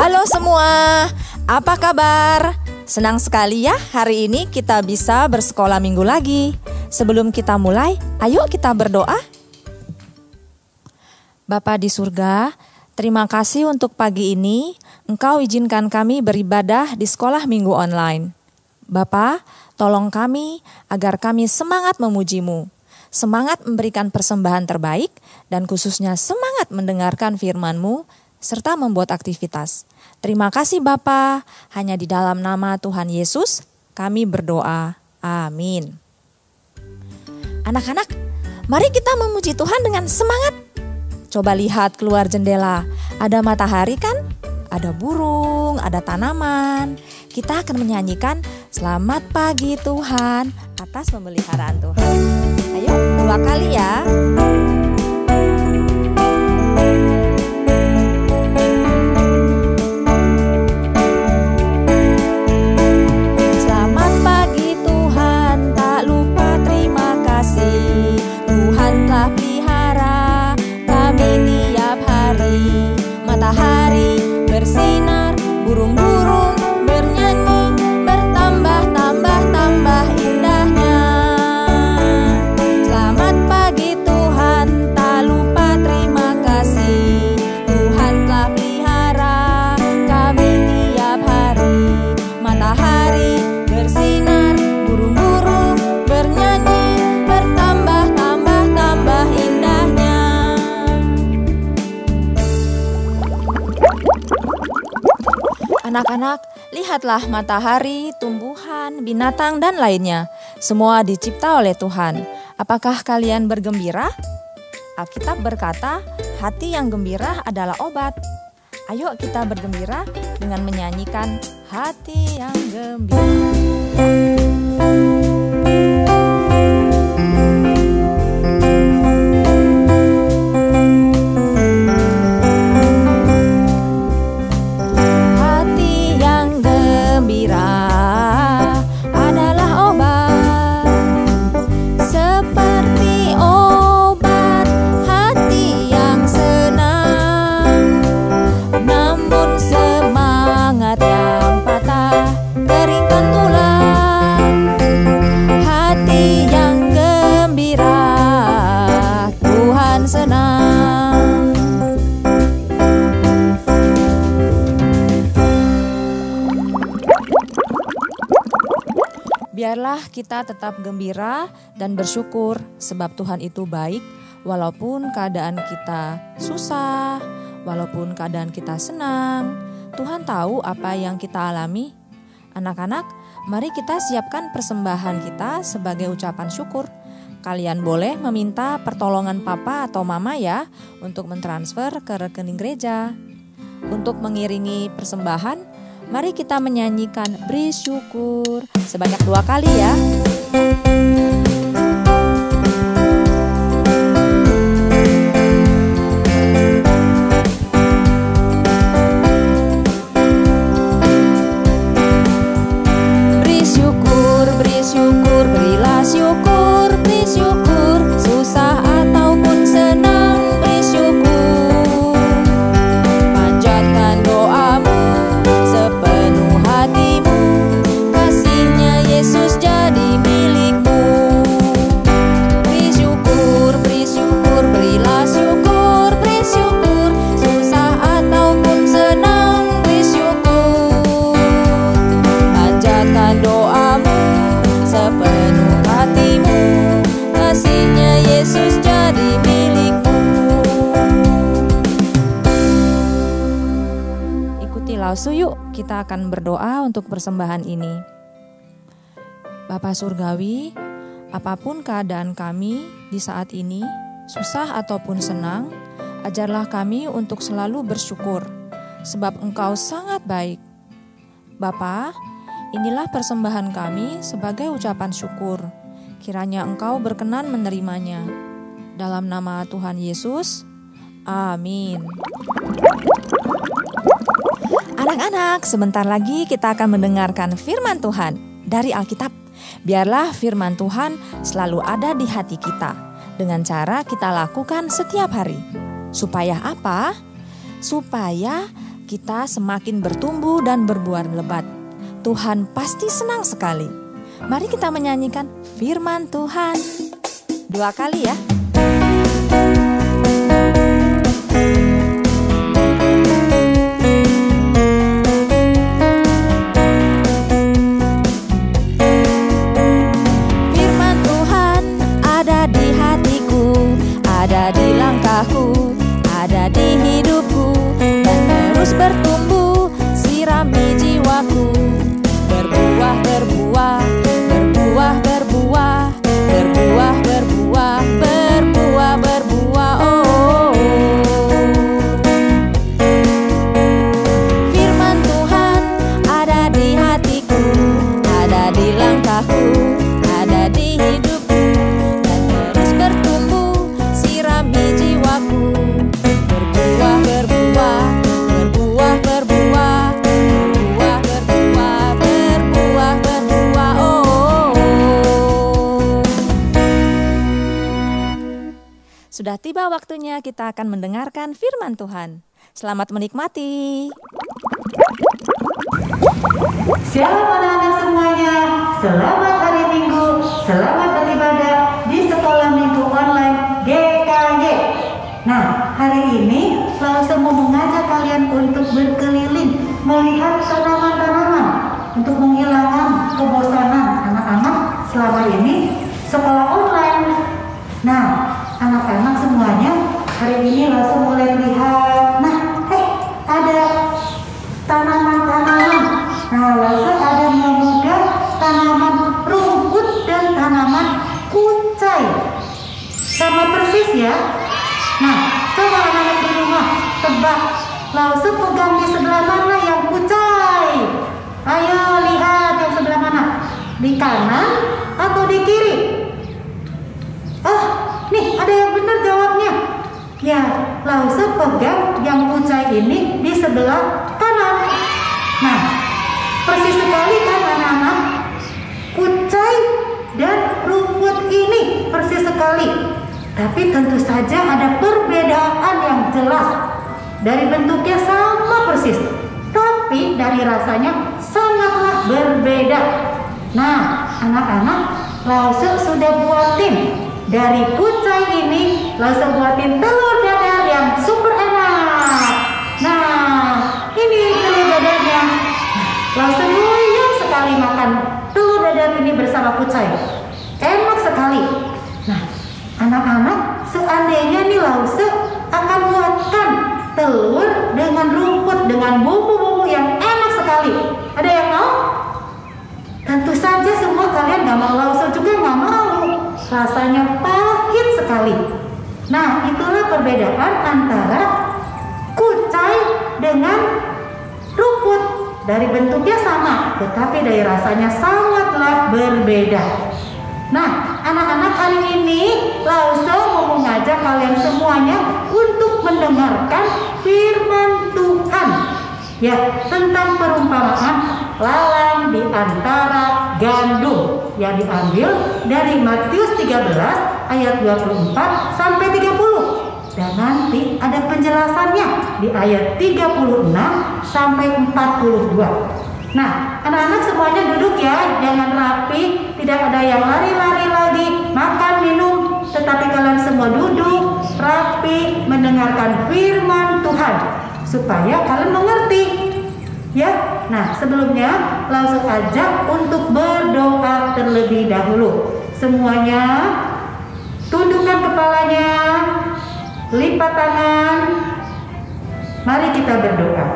Halo semua, apa kabar? Senang sekali ya hari ini kita bisa bersekolah minggu lagi. Sebelum kita mulai, ayo kita berdoa. Bapa di surga, terima kasih untuk pagi ini Engkau izinkan kami beribadah di sekolah minggu online. Bapa, tolong kami agar kami semangat memuji-Mu, semangat memberikan persembahan terbaik, dan khususnya semangat mendengarkan firman-Mu, serta membuat aktivitas. Terima kasih Bapa, hanya di dalam nama Tuhan Yesus kami berdoa. Amin. Anak-anak, mari kita memuji Tuhan dengan semangat. Coba lihat keluar jendela, ada matahari kan? Ada burung, ada tanaman. Kita akan menyanyikan Selamat Pagi Tuhan atas pemeliharaan Tuhan. Ayo, 2 kali ya. Tuhan telah pelihara kami tiap hari. Matahari bersinar, burung-burung bernyanyi, bertambah-tambah indahnya. Selamat pagi Tuhan, tak lupa terima kasih. Tuhan telah pelihara kami tiap hari. Matahari bersinar, burung-burung bernyanyi, indahnya. Anak-anak, lihatlah matahari, tumbuhan, binatang, dan lainnya. Semua dicipta oleh Tuhan. Apakah kalian bergembira? Alkitab berkata, hati yang gembira adalah obat. Ayo kita bergembira dengan menyanyikan hati yang gembira. Biarlah kita tetap gembira dan bersyukur sebab Tuhan itu baik walaupun keadaan kita susah, walaupun keadaan kita senang. Tuhan tahu apa yang kita alami. Anak-anak, mari kita siapkan persembahan kita sebagai ucapan syukur. Kalian boleh meminta pertolongan papa atau mama ya untuk mentransfer ke rekening gereja. Untuk mengiringi persembahan, mari kita menyanyikan Beri Syukur sebanyak 2 kali ya. Beri syukur, berilah syukur, beri syukur, susah ataupun senang, beri syukur. Panjatkan doamu sepenuh hatimu, kasihnya Yesus jadi milikmu. Lausu yuk kita akan berdoa untuk persembahan ini. Bapa Surgawi, apapun keadaan kami di saat ini, susah ataupun senang, ajarlah kami untuk selalu bersyukur, sebab Engkau sangat baik. Bapa, inilah persembahan kami sebagai ucapan syukur. Kiranya Engkau berkenan menerimanya. Dalam nama Tuhan Yesus, amin. Anak-anak, sebentar lagi kita akan mendengarkan firman Tuhan dari Alkitab. Biarlah firman Tuhan selalu ada di hati kita dengan cara kita lakukan setiap hari. Supaya apa? Supaya kita semakin bertumbuh dan berbuah lebat. Tuhan pasti senang sekali. Mari kita menyanyikan firman Tuhan 2 kali ya. Ada di hidupku dan terus bertumbuh, sirami jiwaku, berbuah, berbuah, berbuah, berbuah, berbuah, berbuah, berbuah, berbuah, oh. Firman Tuhan ada di hatiku, ada di langkahku, ada di hidupku dan terus bertumbuh, sirami jiwaku. Berbuah, berbuah, berbuah, berbuah, berbuah, berbuah, berbuah, berbuah, oh. Sudah tiba waktunya kita akan mendengarkan firman Tuhan. Selamat menikmati. Shalom anak-anak semuanya, selamat hari Minggu, selamat beribadah di sekolah Minggu online GKY. Nah, hari ini langsung mau mengajak kalian untuk berkeliling, melihat tanaman-tanaman untuk menghilangkan kebosanan anak-anak selama ini sekolah online. Nah, anak-anak semuanya hari ini langsung mulai lihat. Nah, ada tanaman-tanaman. Nah, langsung ada juga tanaman rumput dan tanaman kucai. Sama persis ya. Nah, coba anak-anak di rumah tebak, langsung pegang di sebelah mana yang kucai? Ayo lihat yang sebelah mana, di kanan atau di kiri? Oh, nih ada yang benar jawabnya. Ya, langsung pegang yang kucai ini di sebelah kanan. Nah, persis sekali kan anak-anak? Kucai dan rumput ini persis sekali. Tapi tentu saja ada perbedaan yang jelas. Dari bentuknya sama persis, tapi dari rasanya sangatlah berbeda. Nah, anak-anak langsung sudah buatin. Dari kucai ini langsung buatin telur dadar yang super enak. Nah, ini telur dadarnya. Langsung doyan sekali makan telur dadar ini bersama kucai. Enak sekali. Nah, anak-anak seandainya nih Lause akan buatkan telur dengan rumput dengan bumbu-bumbu yang enak sekali. Ada yang mau? Tentu saja semua kalian gak mau, Lause juga gak mau. Rasanya pahit sekali. Nah, itulah perbedaan antara kucai dengan rumput. Dari bentuknya sama, tetapi dari rasanya sangatlah berbeda. Nah, anak-anak hari ini Lause mau mengajak kalian semuanya untuk mendengarkan firman Tuhan. Ya, tentang perumpamaan lalang di antara gandum yang diambil dari Matius 13 ayat 24 sampai 30. Dan nanti ada penjelasannya di ayat 36 sampai 42. Nah, anak-anak semuanya duduk ya, jangan rapi, tidak ada yang lari-lari lagi, makan, minum, tetapi kalian semua duduk, rapi, mendengarkan firman Tuhan, supaya kalian mengerti. Ya, nah sebelumnya langsung ajak untuk berdoa terlebih dahulu. Semuanya tundukkan kepalanya, lipat tangan, mari kita berdoa.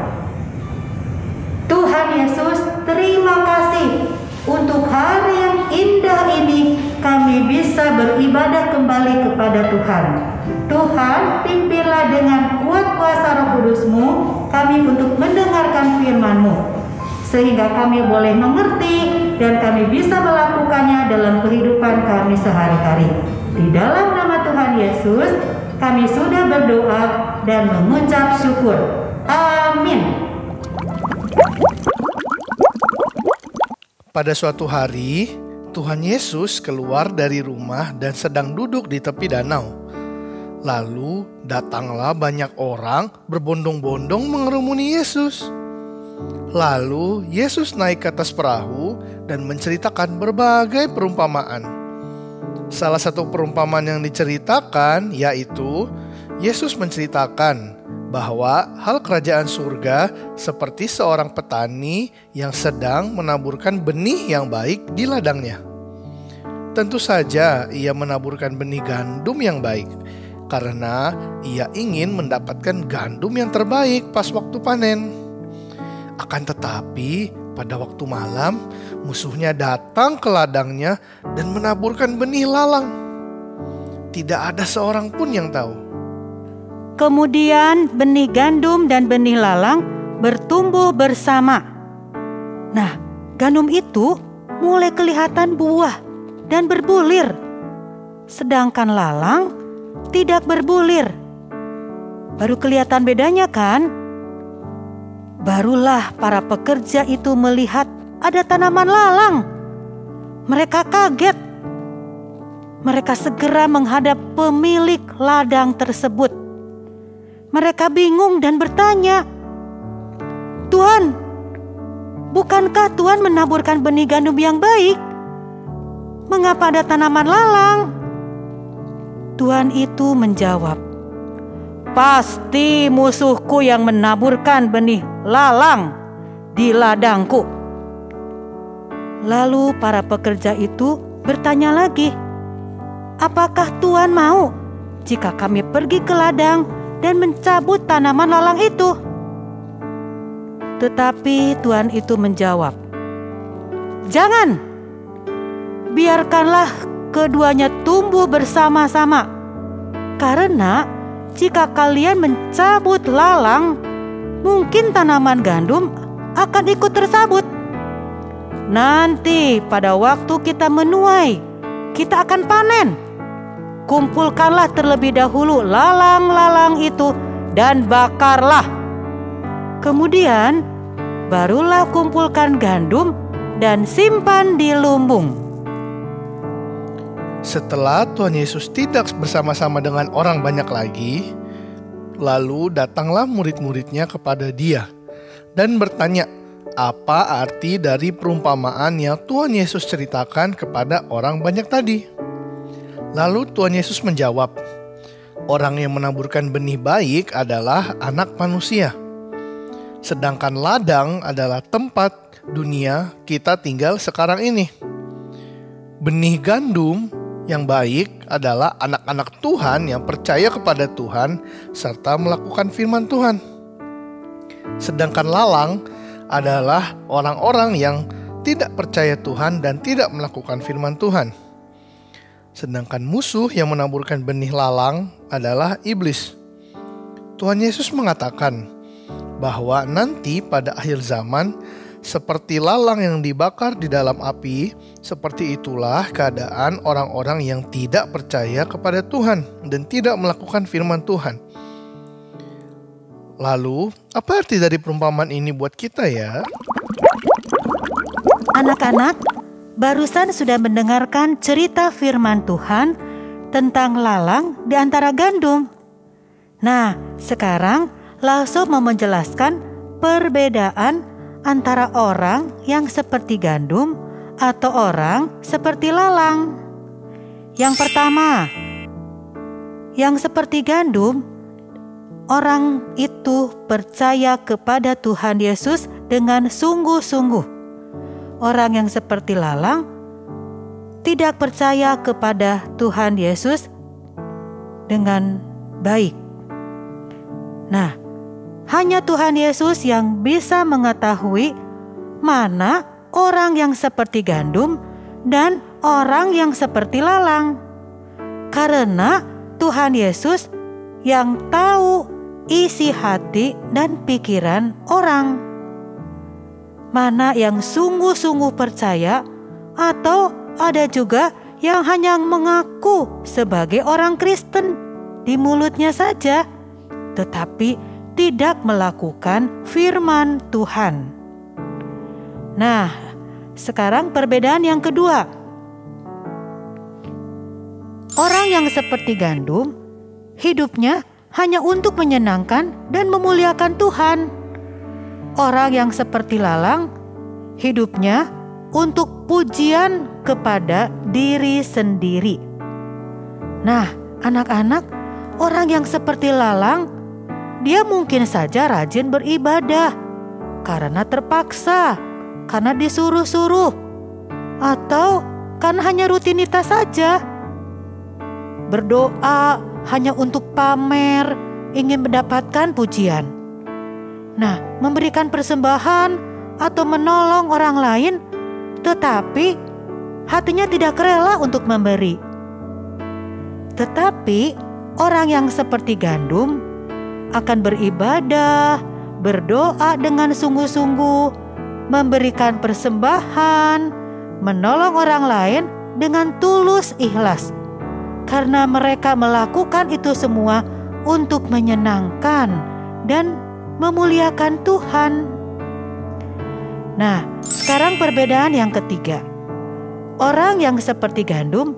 Tuhan Yesus, terima kasih untuk hari yang indah ini kami bisa beribadah kembali kepada Tuhan. Tuhan, pimpinlah dengan kuat kuasa Roh Kudus-Mu kami untuk mendengarkan firman-Mu, sehingga kami boleh mengerti dan kami bisa melakukannya dalam kehidupan kami sehari-hari. Di dalam nama Tuhan Yesus, kami sudah berdoa dan mengucap syukur. Amin. Pada suatu hari, Tuhan Yesus keluar dari rumah dan sedang duduk di tepi danau. Lalu datanglah banyak orang berbondong-bondong mengerumuni Yesus. Lalu Yesus naik ke atas perahu dan menceritakan berbagai perumpamaan. Salah satu perumpamaan yang diceritakan yaitu Yesus menceritakan bahwa hal kerajaan surga seperti seorang petani yang sedang menaburkan benih yang baik di ladangnya. Tentu saja ia menaburkan benih gandum yang baik, karena ia ingin mendapatkan gandum yang terbaik pas waktu panen. Akan tetapi pada waktu malam, musuhnya datang ke ladangnya dan menaburkan benih lalang. Tidak ada seorang pun yang tahu. Kemudian benih gandum dan benih lalang bertumbuh bersama. Nah, gandum itu mulai kelihatan buah dan berbulir, sedangkan lalang tidak berbulir. Baru kelihatan bedanya kan? Barulah para pekerja itu melihat ada tanaman lalang. Mereka kaget. Mereka segera menghadap pemilik ladang tersebut. Mereka bingung dan bertanya, "Tuan, bukankah Tuan menaburkan benih gandum yang baik? Mengapa ada tanaman lalang?" Tuan itu menjawab, "Pasti musuhku yang menaburkan benih lalang di ladangku." Lalu para pekerja itu bertanya lagi, "Apakah Tuan mau jika kami pergi ke ladang dan mencabut tanaman lalang itu?" Tetapi Tuan itu menjawab, "Jangan, biarkanlah keduanya tumbuh bersama-sama. Karena jika kalian mencabut lalang, mungkin tanaman gandum akan ikut tersabut. Nanti pada waktu kita menuai, kita akan panen. Kumpulkanlah terlebih dahulu lalang-lalang itu dan bakarlah. Kemudian barulah kumpulkan gandum dan simpan di lumbung." Setelah Tuhan Yesus tidak bersama-sama dengan orang banyak lagi, lalu datanglah murid-muridnya kepada Dia dan bertanya, apa arti dari perumpamaan yang Tuhan Yesus ceritakan kepada orang banyak tadi. Lalu Tuhan Yesus menjawab, orang yang menaburkan benih baik adalah Anak Manusia. Sedangkan ladang adalah tempat dunia kita tinggal sekarang ini. Benih gandum yang baik adalah anak-anak Tuhan yang percaya kepada Tuhan serta melakukan firman Tuhan. Sedangkan lalang adalah orang-orang yang tidak percaya Tuhan dan tidak melakukan firman Tuhan. Sedangkan musuh yang menaburkan benih lalang adalah iblis. Tuhan Yesus mengatakan bahwa nanti pada akhir zaman, seperti lalang yang dibakar di dalam api, seperti itulah keadaan orang-orang yang tidak percaya kepada Tuhan dan tidak melakukan firman Tuhan. Lalu, apa arti dari perumpamaan ini buat kita ya? Anak-anak, barusan sudah mendengarkan cerita firman Tuhan tentang lalang di antara gandum. Nah, sekarang Lauso mau menjelaskan perbedaan antara orang yang seperti gandum atau orang seperti lalang. Yang pertama, yang seperti gandum, orang itu percaya kepada Tuhan Yesus dengan sungguh-sungguh. Orang yang seperti lalang tidak percaya kepada Tuhan Yesus dengan baik. Nah, hanya Tuhan Yesus yang bisa mengetahui mana orang yang seperti gandum dan orang yang seperti lalang. Karena Tuhan Yesus yang tahu isi hati dan pikiran orang. Mana yang sungguh-sungguh percaya, atau ada juga yang hanya mengaku sebagai orang Kristen di mulutnya saja, tetapi tidak melakukan firman Tuhan. Nah, sekarang perbedaan yang kedua. Orang yang seperti gandum, hidupnya hanya untuk menyenangkan dan memuliakan Tuhan. Orang yang seperti lalang, hidupnya untuk pujian kepada diri sendiri. Nah, anak-anak, orang yang seperti lalang, dia mungkin saja rajin beribadah karena terpaksa, karena disuruh-suruh, atau karena hanya rutinitas saja. Berdoa hanya untuk pamer, ingin mendapatkan pujian. Nah, memberikan persembahan atau menolong orang lain, tetapi hatinya tidak rela untuk memberi. Tetapi orang yang seperti gandum akan beribadah, berdoa dengan sungguh-sungguh, memberikan persembahan, menolong orang lain dengan tulus ikhlas. Karena mereka melakukan itu semua untuk menyenangkan dan memuliakan Tuhan. Nah, sekarang perbedaan yang ketiga. Orang yang seperti gandum,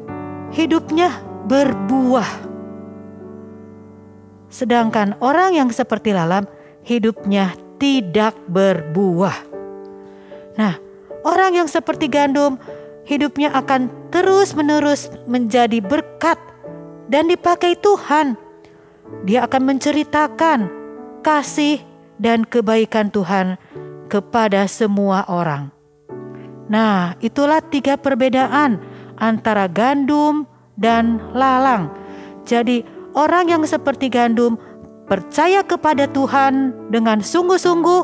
hidupnya berbuah. Sedangkan orang yang seperti lalang, hidupnya tidak berbuah. Nah, orang yang seperti gandum, hidupnya akan terus-menerus menjadi berkat dan dipakai Tuhan. Dia akan menceritakan kasih dan kebaikan Tuhan kepada semua orang. Nah, itulah 3 perbedaan antara gandum dan lalang. Jadi, orang yang seperti gandum percaya kepada Tuhan dengan sungguh-sungguh,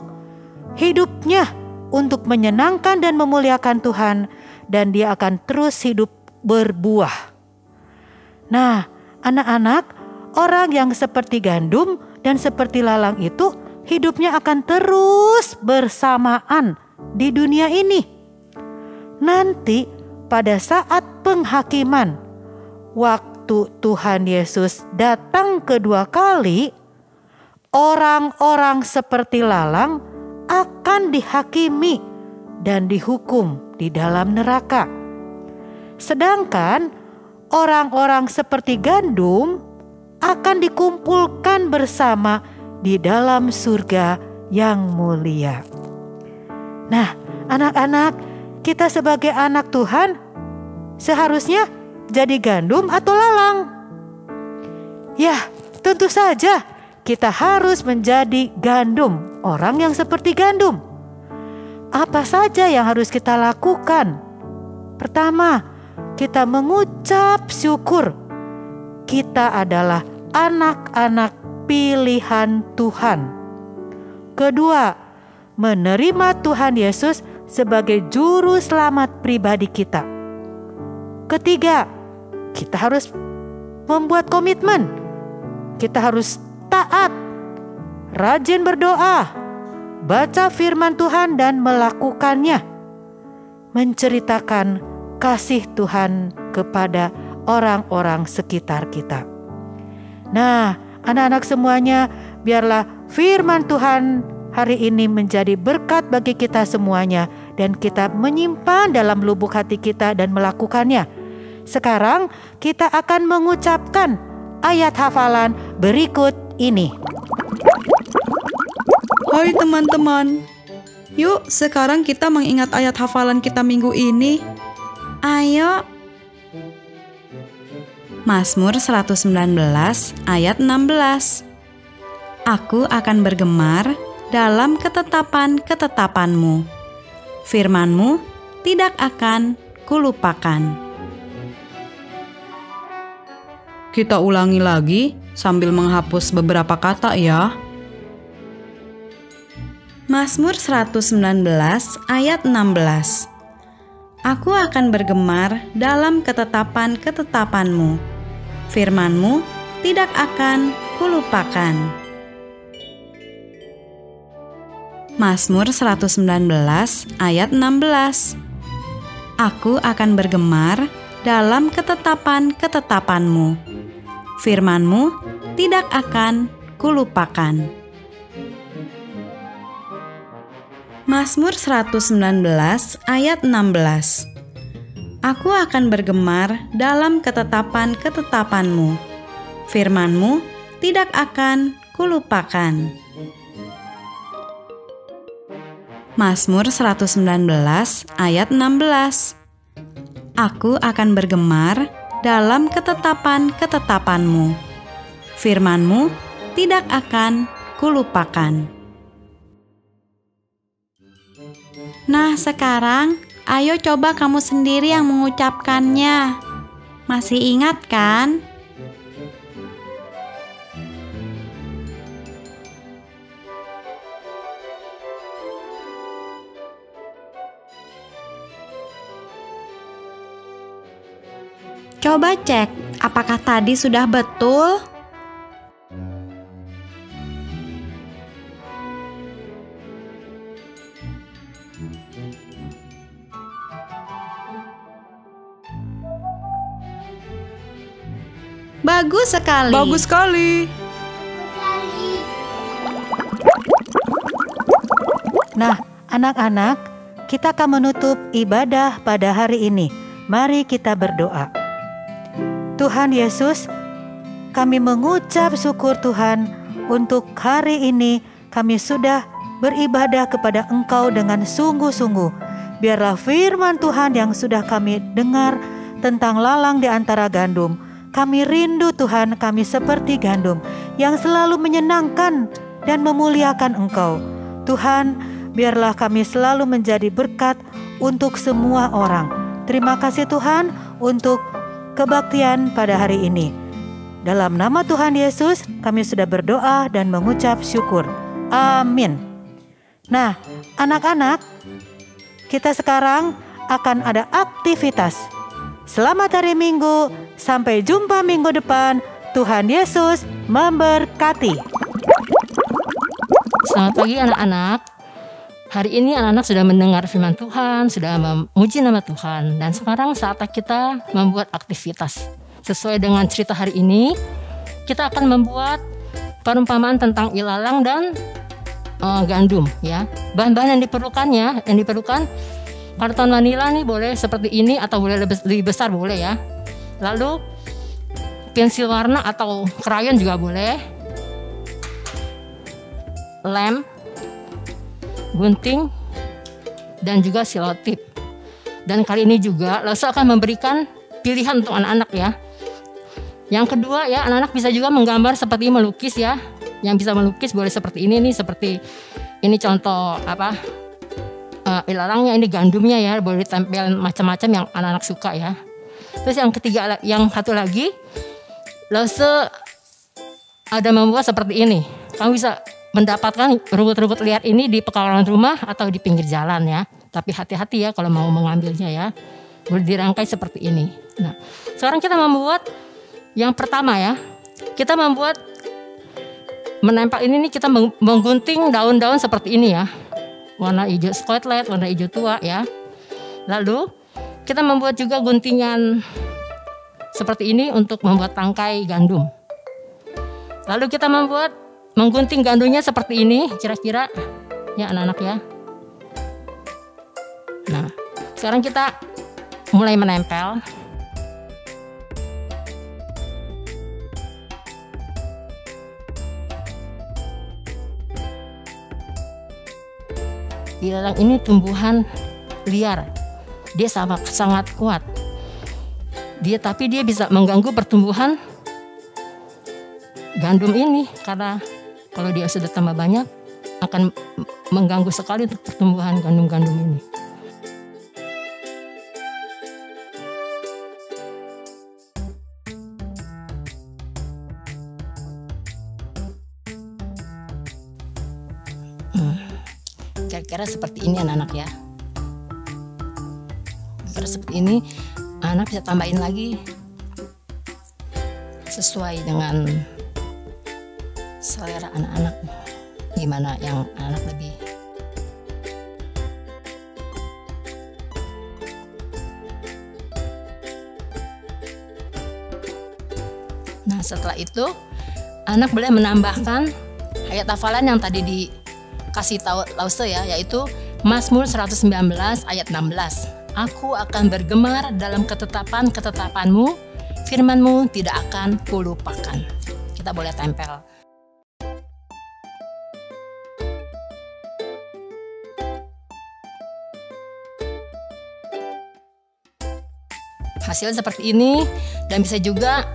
hidupnya untuk menyenangkan dan memuliakan Tuhan, dan dia akan terus hidup berbuah. Nah, anak-anak, orang yang seperti gandum dan seperti lalang itu hidupnya akan terus bersamaan di dunia ini. Nanti pada saat penghakiman, waktu Tuhan Yesus datang kedua kali, orang-orang seperti lalang akan dihakimi dan dihukum di dalam neraka. Sedangkan orang-orang seperti gandum akan dikumpulkan bersama di dalam surga yang mulia. Nah, anak-anak, kita sebagai anak Tuhan seharusnya jadi gandum atau lalang? Ya, tentu saja kita harus menjadi gandum, orang yang seperti gandum. Apa saja yang harus kita lakukan? Pertama, kita mengucap syukur. Kita adalah anak-anak pilihan Tuhan. Kedua, menerima Tuhan Yesus sebagai juru selamat pribadi kita. Ketiga, kita harus membuat komitmen. Kita harus taat, rajin berdoa, baca firman Tuhan dan melakukannya. Menceritakan kasih Tuhan kepada orang-orang sekitar kita. Nah, anak-anak semuanya, biarlah firman Tuhan hari ini menjadi berkat bagi kita semuanya, dan kita menyimpan dalam lubuk hati kita dan melakukannya. Sekarang kita akan mengucapkan ayat hafalan berikut ini. Hai teman-teman, yuk sekarang kita mengingat ayat hafalan kita minggu ini. Ayo. Mazmur 119 ayat 16. Aku akan bergemar dalam ketetapan-ketetapanmu. Firman-Mu tidak akan kulupakan. Kita ulangi lagi sambil menghapus beberapa kata ya. Mazmur 119 ayat 16. Aku akan bergemar dalam ketetapan-ketetapan-Mu. Firman-Mu tidak akan kulupakan. Mazmur 119 ayat 16. Aku akan bergemar dalam ketetapan-ketetapan-Mu. Firman-Mu tidak akan kulupakan. Mazmur 119 ayat 16. Aku akan bergemar dalam ketetapan-ketetapan-Mu. Firman-Mu tidak akan kulupakan. Mazmur 119 ayat 16. Aku akan bergemar dalam ketetapan-ketetapan-Mu. Firman-Mu tidak akan kulupakan. Nah, sekarang ayo coba kamu sendiri yang mengucapkannya. Masih ingat kan? Coba cek, apakah tadi sudah betul? Bagus sekali. Bagus sekali. Nah, anak-anak, kita akan menutup ibadah pada hari ini. Mari kita berdoa. Tuhan Yesus, kami mengucap syukur Tuhan untuk hari ini kami sudah beribadah kepada Engkau dengan sungguh-sungguh. Biarlah firman Tuhan yang sudah kami dengar tentang lalang di antara gandum. Kami rindu Tuhan, kami seperti gandum yang selalu menyenangkan dan memuliakan Engkau. Tuhan, biarlah kami selalu menjadi berkat untuk semua orang. Terima kasih Tuhan untuk kebaktian pada hari ini. Dalam nama Tuhan Yesus, kami sudah berdoa dan mengucap syukur. Amin. Nah, anak-anak, kita sekarang akan ada aktivitas. Selamat hari Minggu, sampai jumpa minggu depan. Tuhan Yesus memberkati. Selamat pagi anak-anak. Hari ini anak-anak sudah mendengar firman Tuhan, sudah memuji nama Tuhan. Dan sekarang saatnya kita membuat aktivitas. Sesuai dengan cerita hari ini, kita akan membuat perumpamaan tentang ilalang dan gandum. Ya, bahan-bahan yang diperlukan karton manila nih boleh seperti ini atau boleh lebih besar boleh ya. Lalu pensil warna atau krayon juga boleh. Lem, gunting, dan juga selotip. Dan kali ini juga Lose akan memberikan pilihan untuk anak-anak ya. Yang kedua ya, anak-anak bisa juga menggambar seperti melukis ya. Yang bisa melukis boleh seperti ini nih, seperti ini contoh ilalangnya, ini gandumnya ya, boleh ditempel macam-macam yang anak-anak suka ya. Terus yang ketiga, yang satu lagi, Lose ada membuat seperti ini. Kamu bisa mendapatkan rumput-rumput liar ini di pekarangan rumah atau di pinggir jalan ya. Tapi hati-hati ya kalau mau mengambilnya ya. Boleh dirangkai seperti ini. Nah, sekarang kita membuat yang pertama ya. Kita menempel ini nih, kita menggunting daun-daun seperti ini ya. Warna hijau scarlet, warna hijau tua ya. Lalu kita membuat juga guntingan seperti ini untuk membuat tangkai gandum. Lalu kita menggunting gandumnya seperti ini kira-kira ya anak-anak ya. Nah, sekarang kita mulai menempel. Ilalang ini tumbuhan liar. Dia sangat kuat. Tapi dia bisa mengganggu pertumbuhan gandum ini, karena kalau dia sudah tambah banyak akan mengganggu sekali untuk pertumbuhan gandum-gandum ini. Kira-kira seperti ini anak-anak ya. Kira-kira seperti ini, anak bisa tambahin lagi sesuai dengan selera anak-anak, gimana yang anak lebih. Nah, setelah itu anak boleh menambahkan ayat hafalan yang tadi dikasih tahu Lause ya, yaitu Mazmur 119 ayat 16. Aku akan bergemar dalam ketetapan-ketetapanmu, firmanmu tidak akan kulupakan. Kita boleh tempel. Hasil seperti ini, dan bisa juga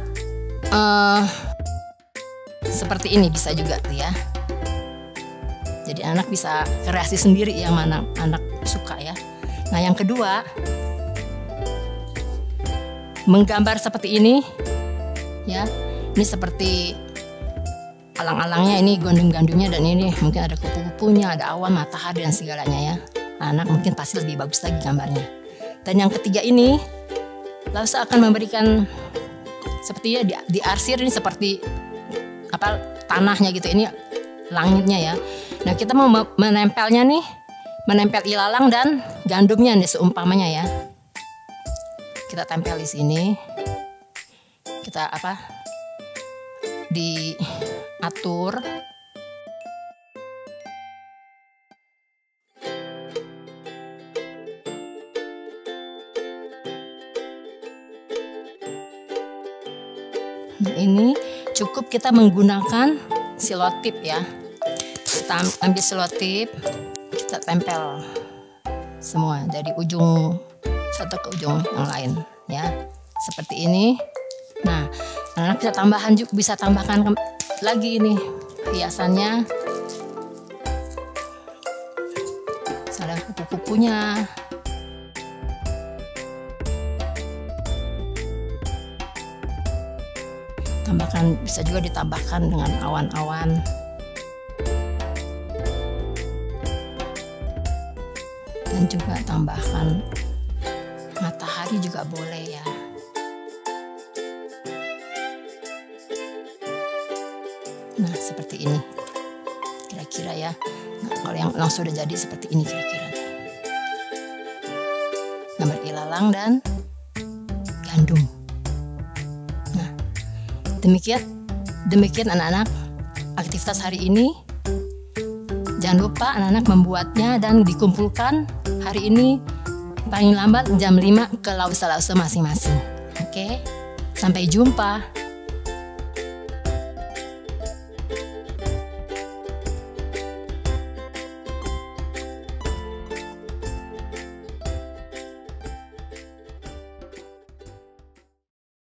seperti ini bisa juga tuh ya. Jadi anak bisa kreasi sendiri yang mana anak suka ya. Nah, yang kedua, menggambar seperti ini ya. Ini seperti alang-alangnya, ini gandum-gandumnya, dan ini mungkin ada kupu-kupunya, ada awan, matahari dan segalanya ya. Anak mungkin pasti lebih bagus lagi gambarnya. Dan yang ketiga ini, Lause akan memberikan seperti ya di arsir ini seperti apa tanahnya gitu, ini langitnya ya. Nah, kita mau menempelnya nih, menempel ilalang dan gandumnya nih seumpamanya ya. Kita tempel di sini. Kita diatur. Nah, ini cukup kita menggunakan selotip ya. Kita ambil selotip, kita tempel semua dari ujung satu ke ujung yang lain ya. Seperti ini. Nah, anak bisa tambahkan lagi ini hiasannya. Ada kupu-kupunya. Bisa juga ditambahkan dengan awan-awan. Dan juga tambahkan matahari juga boleh ya. Nah, seperti ini kira-kira ya. Nah, kalau yang langsung sudah jadi seperti ini kira-kira. Gambar ilalang dan gandum. Demikian anak-anak aktivitas hari ini. Jangan lupa anak-anak membuatnya dan dikumpulkan hari ini paling lambat jam 5 ke Lause-Lause masing-masing. Oke, sampai jumpa.